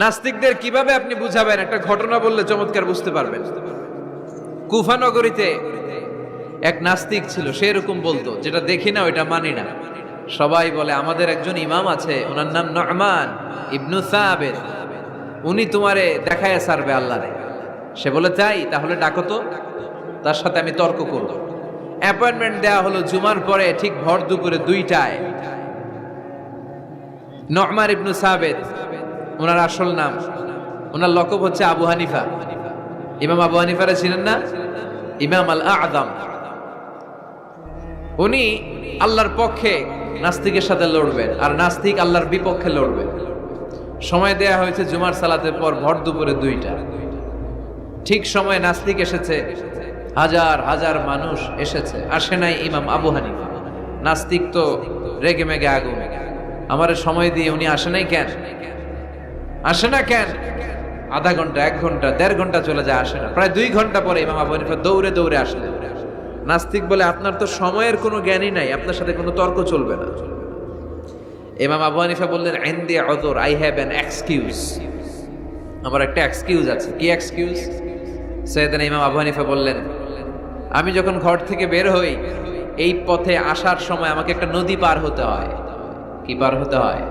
নাস্তিকদের কিভাবে আপনি বুঝাবেন? একটা ঘটনা বললে চমৎকার বুঝতে পারবেন। কুফা নগরীতে এক নাস্তিক ছিল, সে এরকম বলতো, যেটা দেখি না ওইটা মানি না। সবাই বলে আমাদের একজন ইমাম আছে, ওনার নাম নু'মান ইবনু সাবিত, উনি তোমারে দেখায় সারবে আল্লাহরে। সে বলে তাই, তাহলে ডাকো তো, তার সাথে আমি তর্ক করব। অ্যাপয়েন্টমেন্ট দেয়া হলো জুমার পরে ঠিক ভর দুপুরে 2টায়। নু'মান ইবনু সাবিত ওনার আসল নাম, ওনার লকব হচ্ছে আবু হানিফা। ইমাম আবু হানিফারে ছিলেন না? ইমাম আল আযম। উনি আল্লাহর পক্ষে নাস্তিকের সাথে লড়বেন, আর নাস্তিক আল্লাহর বিপক্ষে লড়বেন। সময় দেয়া হয়েছে জুমার সালাতের পর ভর দুপুরে 2টা। ঠিক সময় নাস্তিক এসেছে, হাজার হাজার মানুষ এসেছে, আসে নাই ইমাম আবু হানিফা। নাস্তিক তো রেগে মেগে আগুন, আমার সময় দিয়ে উনি আসে নাই কেন, আসে না কেন? আধা ঘন্টা, 1 ঘন্টা, 1.5 ঘন্টা চলে যায়, আসে না। প্রায় 2 ঘন্টা পরে ইমাম আবু হানিফা দৌড়ে দৌড়ে আসলেন। নাস্তিক বলে আপনার তো সময়ের কোনো জ্ঞানই নাই, আপনার সাথে কোনো তর্ক চলবে না। ইমাম আবু হানিফা বললেন ইনদি উযর, আই হ্যাভ অ্যান এক্সকিউজ, আমার একটা এক্সকিউজ আছে। কি এক্সকিউজ? সাইয়েদনা ইমাম আবু হানিফা বললেন, আমি যখন ঘর থেকে বের হই, এই পথে আসার সময় আমাকে একটা নদী পার হতে হয়। কি পার হতে হয়?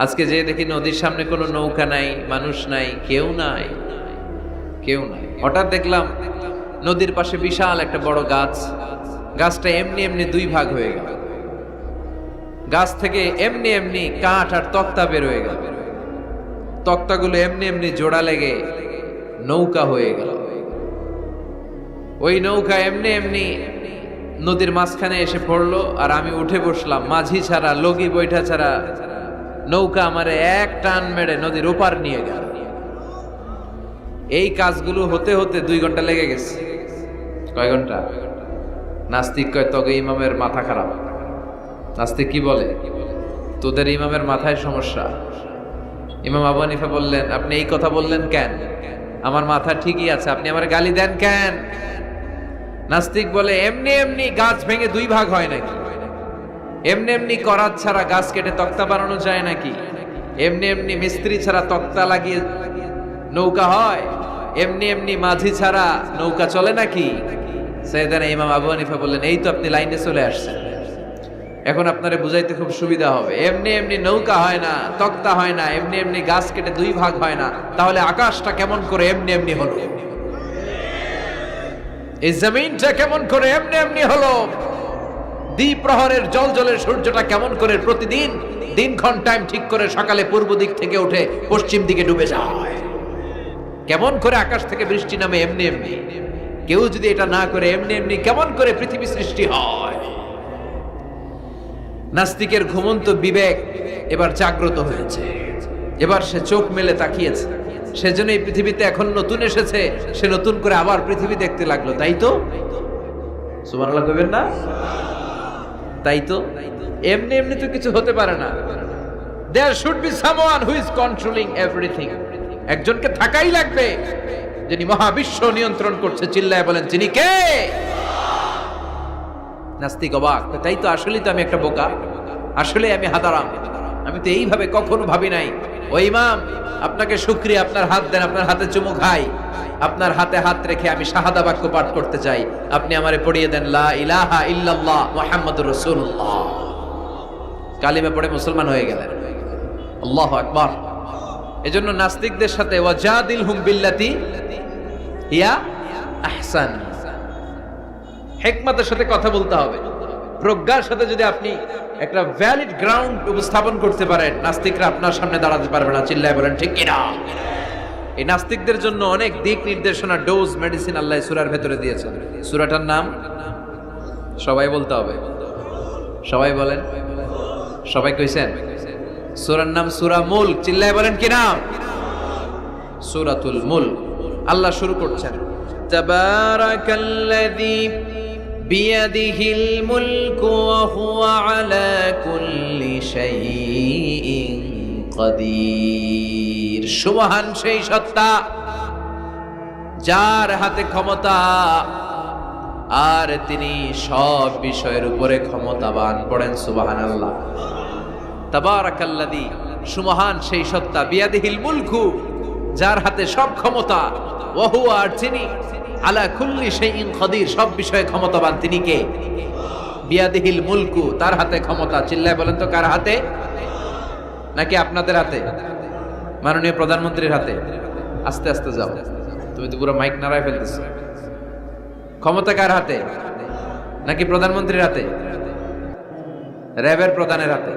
আজকে যে দেখি নদীর সামনে কোনো নৌকা নাই, মানুষ নাই, কেউ নাই, কেউ নাই। হঠাৎ দেখলাম নদীর পাশে বিশাল একটা বড় গাছ, গাছটা এমনি এমনি 2 ভাগ হয়ে গেল। গাছ থেকে এমনি এমনি কাঠ আর তক্তা বের হয়ে গেল, তক্তাগুলো এমনি এমনি জোড়া লেগে নৌকা হয়ে গেল। ওই নৌকা এমনি এমনি নদীর মাঝখানে এসে পড়লো, আর আমি উঠে বসলাম। মাঝি ছাড়া, লগি বৈঠা ছাড়া নৌকা আমারে এক টান মেরে নদীর ওপার নিয়ে গেল। এই কাজগুলো হতে হতে 2 ঘন্টা লেগে গেছে। কয় ঘন্টা? নাস্তিক কয় তবে ইমামের মাথা খারাপ। নাস্তিক কি বলে? তোদের ইমামের মাথায় সমস্যা। ইমাম আবু হানিফা বললেন, আপনি এই কথা বললেন কেন? আমার মাথা ঠিকই আছে, আপনি আমার গালি দেন কেন? নাস্তিক বলে এমনি এমনি গাছ ভেঙে 2 ভাগ হয় নাকি? এমনি এমনি করাত ছাড়া গাছ কেটে তক্তা বানানো যায় নাকি? এমনি এমনি মিস্ত্রি ছাড়া তক্তা লাগিয়ে নৌকা হয়? এমনি এমনি মাঝি ছাড়া নৌকা চলে নাকি? সাইয়েদনা ইমাম আবু হানিফা বললেন, এই তো আপনি লাইনে চলে আসছেন, এখন আপনারে বুঝাইতে খুব সুবিধা হবে। এমনি এমনি নৌকা হয় না, তক্তা হয় না, এমনি এমনি গাছ কেটে 2 ভাগ হয় না, তাহলে আকাশটা কেমন করে এমনি এমনি হলো? এই জমিনটা কেমন করে এমনি এমনি হলো? দ্বিপ্রহরের জলজলের সূর্যটা কেমন করে প্রতিদিন দিনক্ষণ টাইম ঠিক করে সকালে পূর্ব দিক থেকে উঠে পশ্চিম দিকে ডুবে যায়? কেমন করে আকাশ থেকে বৃষ্টি নামে এমনি এমনি? কেউ যদি এটা না করে এমনি এমনি কেমন করে পৃথিবী সৃষ্টি হয়? নাস্তিকের ঘুমন্ত বিবেক এবার জাগ্রত হয়েছে, এবার সে চোখ মেলে তাকিয়েছে। সেজন্য এই পৃথিবীতে এখন নতুন এসেছে, সে নতুন করে আবার পৃথিবী দেখতে লাগলো। তাই তো? সুবহানাল্লাহ কইবেন না? তাই তো, এমনি এমনি তো কিছু হতে পারে না। There should be someone who is controlling everything. একজনকে থাকাই লাগবে যিনি মহাবিশ্ব নিয়ন্ত্রণ করছে। চিল্লায় বলেন, যিনি কে? নাস্তিক অবাক, তাই তো, আসলেই তো আমি একটা বোকা, আসলে আমি হাদারাম, আমি তো এইভাবে কখনো ভাবি নাই। ও ইমাম, আপনাকে শুকরিয়া, আপনার হাত দেন, আপনার হাতে চুমু খাই, আপনার হাতে হাত রেখে আমি শাহাদা বাক্য পাঠ করতে চাই, আপনি আমারে পড়িয়ে দেন লা ইলাহা ইল্লাল্লাহ মুহাম্মাদুর রাসূলুল্লাহ। কালিমা পড়ে মুসলমান হয়ে গেলেন। আল্লাহু আকবার। এজন্য নাস্তিকদের সাথে ওয়াজাদিলহুম বিল্লাতি হিয়া আহসান, হিকমতের সাথে কথা বলতে হবে। প্রজ্ঞার সাথে যদি আপনি একটা ভ্যালিড গ্রাউন্ড উপস্থাপন করতে পারেন, নাস্তিকরা আপনার সামনে দাঁড়াতে পারবে না। চিল্লায় বলেন ঠিক কিনা? এই নাস্তিকদের জন্য অনেক দিক নির্দেশনা, ডোজ, মেডিসিন আল্লাহ সূরার ভেতরে দিয়েছেন। সূরাটার নাম সবাই বলতে হবে। সবাই বলেন, সবাই কইছেন? সূরার নাম সূরা মুলক। চিল্লায় বলেন কি নাম? সূরাতুল মুলক। আল্লাহ শুরু করছেন, তাবারাকাল্লাযী বিয়াদিহিল মুলকু ওয়া হুয়া আলা কুল্লি শাইইন কাদির। সুবহান সেই সত্তা যার হাতে ক্ষমতা, আর তিনি সব বিষয়ের উপরে ক্ষমতাবান। পড়েন সুবহানাল্লাহ। তাবারাকাল্লাযী সুমহান সেই সত্তা, বিয়াদিহিল মুলকু, যার হাতে সব ক্ষমতা, ওয়া হুয়া, আর তিনি আলা কুল্লি শাইইন কাদির, সব বিষয়ে ক্ষমতাবান। তিনি কে? বিয়াদিহিল মুলকু, তার হাতে ক্ষমতা। চিল্লায় বলেন তো কার হাতে? নাকি আপনাদের হাতে? মাননীয় প্রধানমন্ত্রীর হাতে? আস্তে আস্তে যাও, তুমি তো পুরো মাইক নাড়ায় ফেলতেছ। ক্ষমতা কার হাতে? নাকি প্রধানমন্ত্রীর হাতে? র্যাবের প্রধানের হাতে?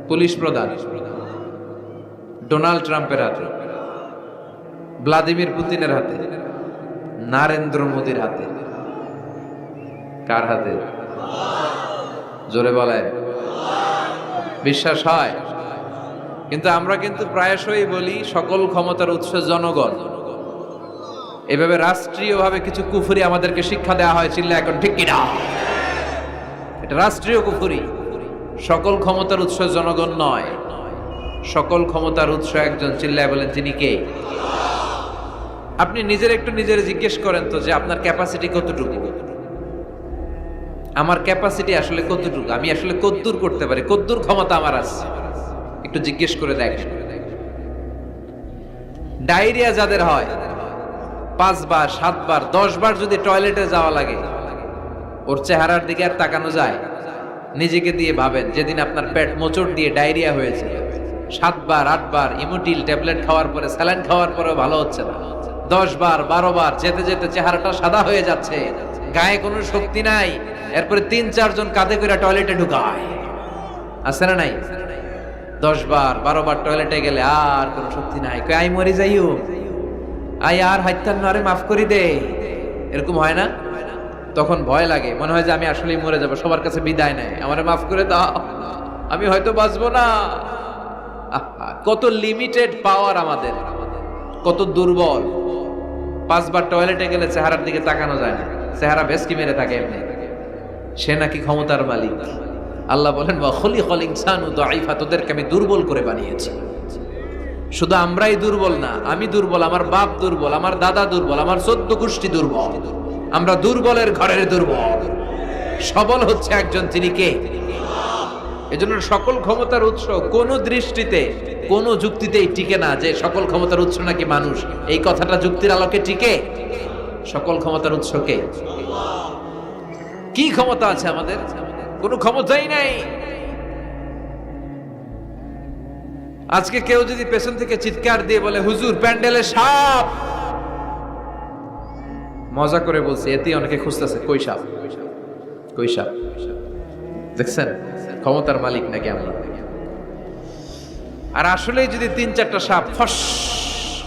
পুলিশ প্রধান? ডোনাল্ড ট্রাম্পের হাতে? ভ্লাদিমির পুতিনের হাতে? নরেন্দ্র মোদীর হাতে? কার হাতে? জোরে বলেন। বিশ্বাস হয়? কিন্তু আমরা কিন্তু প্রায়শই বলি সকল ক্ষমতার উৎস জনগণ। এভাবে রাষ্ট্রীয়ভাবে কিছু কুফরি আমাদেরকে শিক্ষা দেওয়া হয়, চিল্লা এখন ঠিক কিনা? এটা রাষ্ট্রীয় কুফরি। সকল ক্ষমতার উৎস জনগণ নয়, সকল ক্ষমতার উৎস একজন। চিল্লায় বলেন তিনি কে? আপনি নিজের একটু নিজের জিজ্ঞেস করেন তো যে আপনার ক্যাপাসিটি কতটুকু? আমার ক্যাপাসিটি আসলে কতটুকু? আমি আসলে কদ্দূর করতে পারি, কদ্দূর ক্ষমতা আমার আছে? একটু জিজ্ঞেস করে দেখেন। ডায়রিয়া যাদের হয় 5 বার 7 বার 10 বার যদি টয়লেটে যাওয়া লাগে, ওর চেহারার দিকে আর তাকানো যায়? নিজেকে দিয়ে ভাবেন, যেদিন আপনার পেট মোচড় দিয়ে ডায়রিয়া হয়েছে, 7 বার 8 বার ইমোটিল ট্যাবলেট খাওয়ার পরে, স্যালাইন খাওয়ার পরেও ভালো হচ্ছে না, 10 বার 12 বার যেতে যেতে চেহারাটা সাদা হয়ে যাচ্ছে, গায়ে কোনো শক্তি নাই, এরপরে 3-4 জন কাঁধে করে টয়লেটে ঢুকায়, আছে না নাই? 10 বার 12 বার টয়লেটে গেলে আর কোনো শক্তি নাই, কই আই মরি যাইও, আই আর হাইতান না, আরে মাফ করি দে, এরকম হয় না? তখন ভয় লাগে, মনে হয় যে আমি আসলেই মরে যাব, সবার কাছে বিদায় নেয়, আমারে মাফ করে দাও, আমি হয়তো বাঁচবো না। কত লিমিটেড পাওয়ার আমাদের, কত দুর্বল। 5 বার টয়লেটে গেলে চেহারার দিকে তাকানো যায় না, চেহারা ভেস্কি মেরে থাকে এমনি। সে নাকি ক্ষমতার মালিক। আল্লাহ বলেন ওয়া খুলিকাল ইনসানু দাঈফা, তোদেরকে আমি দুর্বল করে বানিয়েছি। শুধু আমরাই দুর্বল না, আমি দুর্বল, আমার বাপ দুর্বল, আমার দাদা দুর্বল, আমার 14 গোষ্ঠী দুর্বল। আমরা দুর্বলের ঘরের দুর্বল। সবল হচ্ছে একজন, তিনি কে? এজন্য সকল ক্ষমতার উৎস কোন দৃষ্টিতে, কোন যুক্তিতেই টিকে না যে সকল ক্ষমতার উৎস নাকি মানুষ। এই কথাটা যুক্তির আলোকে টিকে? সকল ক্ষমতার উৎস কে? কি ক্ষমতা আছে আমাদের? কোনো ক্ষমতাই নাই। আজকে কেউ যদি পেছন থেকে চিৎকার দিয়ে বলে হুজুর প্যান্ডেলে সাপ, মজা করে বলছি, এতে অনেকে খুঁজতেছে কই সাপ, কই সাপ। দেখছেন ক্ষমতার মালিক নাকি আমরা? আর আসলেই যদি 3-4টা সাপ ফস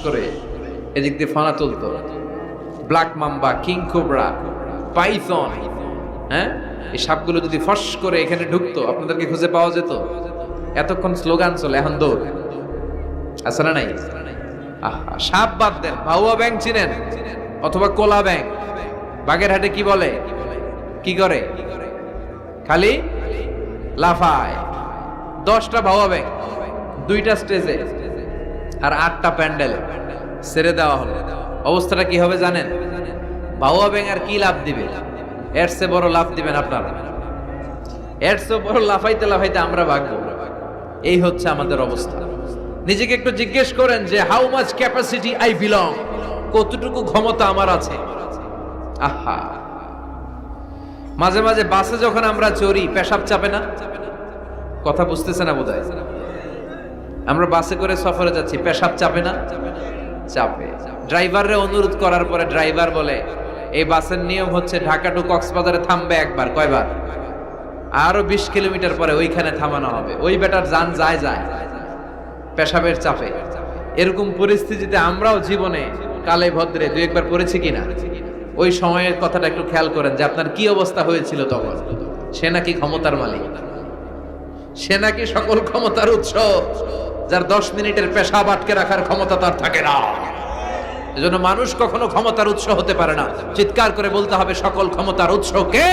করে এদিক দিয়ে ফানা তুলতো, black mamba, king cobra, python, হ্যাঁ, এই সাপগুলো যদি ফস করে এখানে ঢুকতো, আপনাদেরকে খুঁজে পাওয়া যেত? এতক্ষণ স্লোগান চলে, এখন দৌড়। আছে না নাই? সাপ বাদ দেন, ভাউয়া ব্যাং চিনেন? অথবা কোলা ব্যাং? বাগেরহাটে কি বলে, কি করে? খালি লাফায়। 10টা ভাউয়া ব্যাং, 2টা স্টেজে আর 8টা প্যান্ডেলে ছেড়ে দেওয়া হলো। অবস্থাটা কি হবে জানেন? ভাউয়া ব্যাং আর কি লাভ দিবে? এর চেয়ে বড় লাভ দিবেন আপনারা। এর চেয়ে বড় লাফাইতে লাফাইতে আমরা ভাগবো। এই হচ্ছে আমাদের অবস্থা। নিজেকে একটু জিজ্ঞেস করেন যে how much capacity I belong, কতটুকু ক্ষমতা আমার আছে। আহা, মাঝে মাঝে বাসে যখন আমরা চড়ি, পেশাব চাপে না? কথা বুঝতেছে না বোধহয়। আমরা বাসে করে সফরে যাচ্ছি, পেশাব চাপে না? চাপে। ড্রাইভাররে অনুরোধ করার পরে ড্রাইভার বলে এই বাসের নিয়ম হচ্ছে ঢাকা টু কক্সবাজারে থামবে একবার। কয়বার? আরো 20 কিলোমিটার পরে ওইখানে থামানো হবে। ওই বেটার যান যায় যায় পেশাবের চাপে। এরকম পরিস্থিতিতে আমরাও জীবনে কালে ভদ্রে 2-1বার পড়েছি কিনা? ওই সময়ের কথাটা একটু খেয়াল করেন যে আপনার কি অবস্থা হয়েছিল তখন। সে নাকি ক্ষমতার মালিক, সে নাকি সকল ক্ষমতার উৎস, যার 10 মিনিটের পেশাব আটকে রাখার ক্ষমতা তার থাকে না। এজন্য মানুষ কখনো ক্ষমতার উৎস হতে পারে না। চিৎকার করে বলতে হবে সকল ক্ষমতার উৎস কে?